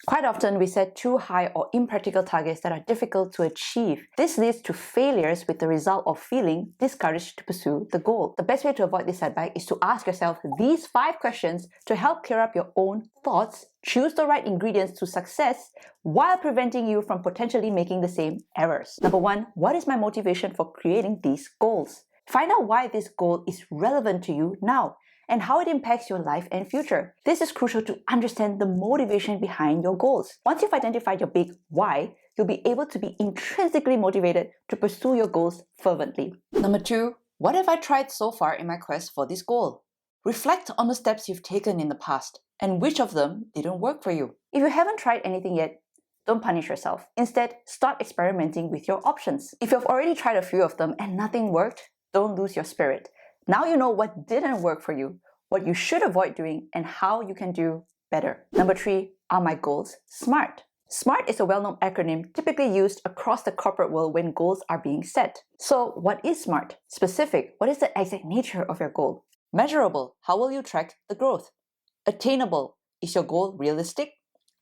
Quite often, we set too high or impractical targets that are difficult to achieve. This leads to failures with the result of feeling discouraged to pursue the goal. The best way to avoid this setback is to ask yourself these 5 questions to help clear up your own thoughts, choose the right ingredients to success while preventing you from potentially making the same errors. Number 1, what is my motivation for creating these goals? Find out why this goal is relevant to you now and how it impacts your life and future. This is crucial to understand the motivation behind your goals. Once you've identified your big why, you'll be able to be intrinsically motivated to pursue your goals fervently. Number 2, what have I tried so far in my quest for this goal? Reflect on the steps you've taken in the past and which of them didn't work for you. If you haven't tried anything yet, don't punish yourself. Instead, start experimenting with your options. If you've already tried a few of them and nothing worked, don't lose your spirit. Now you know what didn't work for you, what you should avoid doing, and how you can do better. Number 3, are my goals SMART? SMART is a well-known acronym typically used across the corporate world when goals are being set. So what is SMART? Specific, what is the exact nature of your goal? Measurable, how will you track the growth? Attainable, is your goal realistic?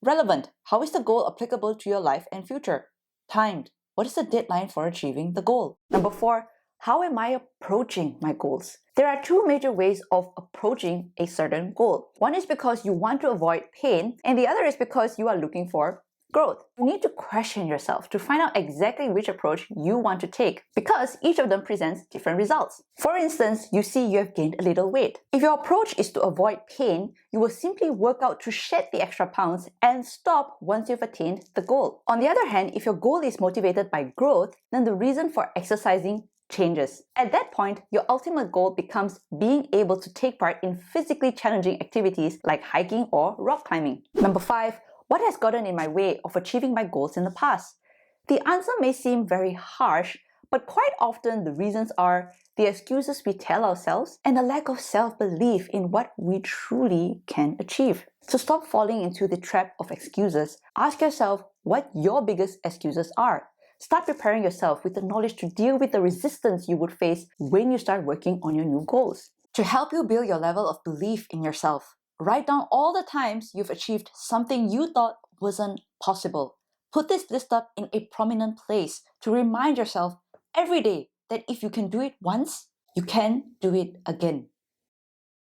Relevant, how is the goal applicable to your life and future? Timed, what is the deadline for achieving the goal? Number 4, how am I approaching my goals? There are 2 major ways of approaching a certain goal. One is because you want to avoid pain, and the other is because you are looking for growth. You need to question yourself to find out exactly which approach you want to take, because each of them presents different results. For instance, you see you have gained a little weight. If your approach is to avoid pain, you will simply work out to shed the extra pounds and stop once you've attained the goal. On the other hand, if your goal is motivated by growth, then the reason for exercising changes. At that point, your ultimate goal becomes being able to take part in physically challenging activities like hiking or rock climbing. Number 5, what has gotten in my way of achieving my goals in the past? The answer may seem very harsh, but quite often the reasons are the excuses we tell ourselves and a lack of self-belief in what we truly can achieve. To stop falling into the trap of excuses, ask yourself what your biggest excuses are. Start preparing yourself with the knowledge to deal with the resistance you would face when you start working on your new goals. To help you build your level of belief in yourself, write down all the times you've achieved something you thought wasn't possible. Put this list up in a prominent place to remind yourself every day that if you can do it once, you can do it again.